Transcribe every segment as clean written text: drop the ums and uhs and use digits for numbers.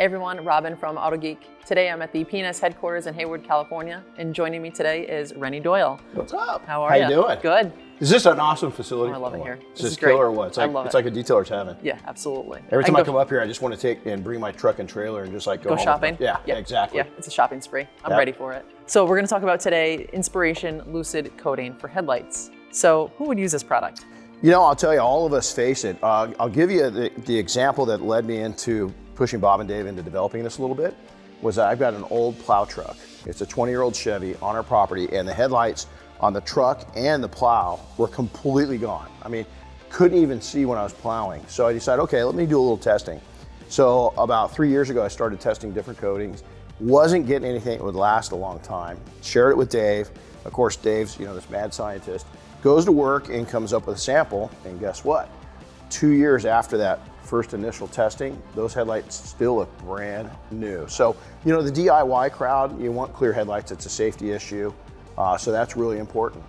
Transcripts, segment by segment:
Hey everyone, Robin from Autogeek. Today I'm at the P&S headquarters in Hayward, California, and joining me today is Rennie Doyle. What's up? How are you? How you doing? Good. Is this an awesome facility? Oh, I love it here. Is this killer or what? It's like, I love it's it. like a detailer's heaven. Yeah, absolutely. Every time I come up here, I just want to take and bring my truck and trailer and just like go home shopping. Yeah, exactly. Yeah, it's a shopping spree. I'm ready for it. So we're going to talk about today Inspiration Lucid Coating for headlights. So who would use this product? You know, I'll tell you, all of us face it. I'll give you the example that led me into pushing Bob and Dave into developing this a little bit. Was I've got an old plow truck. It's a 20-year-old Chevy on our property, and the headlights on the truck and the plow were completely gone. I mean, couldn't even see when I was plowing. So I decided, okay, let me do a little testing. So about 3 years ago, I started testing different coatings. Wasn't getting anything that would last a long time. Shared it with Dave. Of course, Dave's, this mad scientist, goes to work and comes up with a sample, and guess what? 2 years after that first initial testing, those headlights still look brand new. So, the DIY crowd, you want clear headlights. It's a safety issue. So that's really important.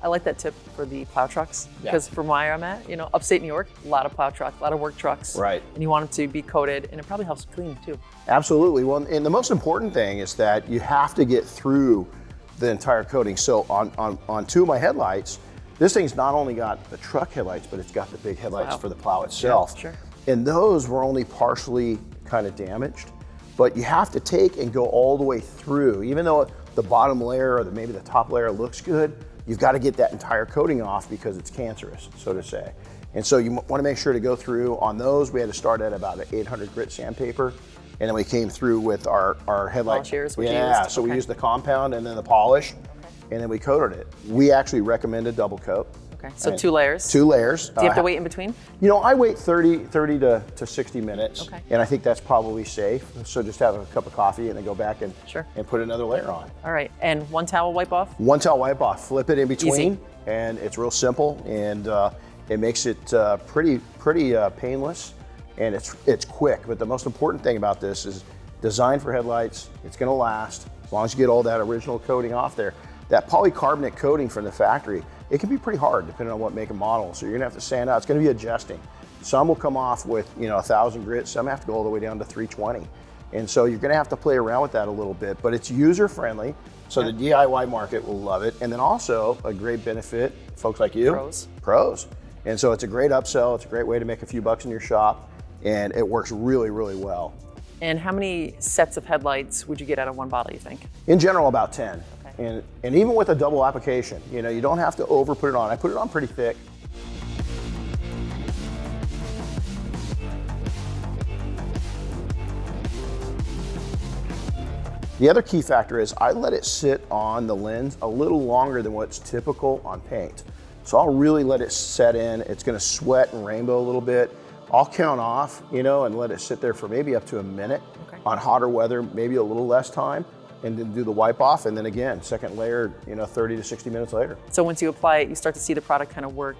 I like that tip for the plow trucks because from where I'm at, upstate New York, a lot of plow trucks, a lot of work trucks. Right. And you want them to be coated, and it probably helps clean too. Absolutely. Well, and the most important thing is that you have to get through the entire coating. So on two of my headlights, this thing's not only got the truck headlights, but it's got the big headlights for the plow itself. Yeah, sure. And those were only partially kind of damaged, but you have to take and go all the way through. Even though the bottom layer or maybe the top layer looks good, you've got to get that entire coating off because it's cancerous, so to say. And so you want to make sure to go through. On those, we had to start at about an 800 grit sandpaper, and then we came through with our headlight. Polish shears, so we used the compound and then the polish, and then we coated it. We actually recommend a double coat. Okay, so 2 layers. 2 layers. Do you have to wait in between? I wait 30 to 60 minutes, okay. And I think that's probably safe. So just have a cup of coffee and then go back and put anotty another layer on. All right, and 1 towel wipe off? 1 towel wipe off, flip it in between. Easy. And it's real simple, and it makes it pretty painless, and it's quick. But the most important thing about this is designed for headlights. It's gonna last as long as you get all that original coating off there. That polycarbonate coating from the factory, it can be pretty hard depending on what make and model. So you're gonna have to sand out. It's gonna be adjusting. Some will come off with 1,000 grit. Some have to go all the way down to 320. And so you're gonna have to play around with that a little bit, but it's user friendly. So the DIY market will love it. And then also a great benefit, folks like you. Pros. And so it's a great upsell. It's a great way to make a few bucks in your shop. And it works really, really well. And how many sets of headlights would you get out of one bottle, you think? In general, about 10. And even with a double application, you don't have to over put it on. I put it on pretty thick. The other key factor is I let it sit on the lens a little longer than what's typical on paint. So I'll really let it set in. It's gonna sweat and rainbow a little bit. I'll count off, and let it sit there for maybe up to a minute. On hotter weather, maybe a little less time. And then do the wipe off, and then again, second layer, 30 to 60 minutes later. So once you apply it, you start to see the product kind of work.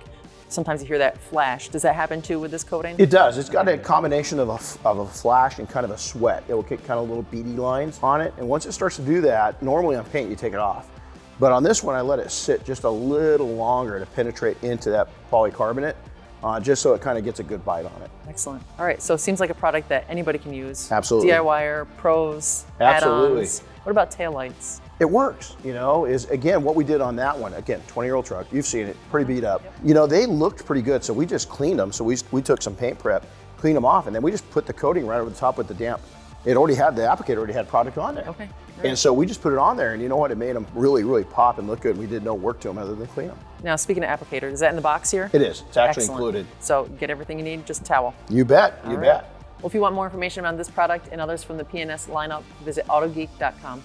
Sometimes you hear that flash. Does that happen too with this coating? It does. It's got a combination of a flash and kind of a sweat. It will get kind of little beady lines on it. And once it starts to do that, normally on paint, you take it off. But on this one, I let it sit just a little longer to penetrate into that polycarbonate, just so it kind of gets a good bite on it. Excellent. All right, so it seems like a product that anybody can use. Absolutely. DIYer, pros, Absolutely. add-ons. What about taillights? It works, is again, what we did on that one, again, 20-year-old truck, you've seen it, pretty beat up. Yep. They looked pretty good, so we just cleaned them. So we took some paint prep, cleaned them off, and then we just put the coating right over the top with the damp. The applicator already had product on there. Okay. Right. And so we just put it on there, and you know what, it made them really, really pop and look good. We did no work to them other than clean them. Now, speaking of applicator, is that in the box here? It is, it's actually Excellent. included. So get everything you need, just a towel. You bet, you bet. Well, if you want more information on this product and others from the P&S lineup, visit autogeek.com.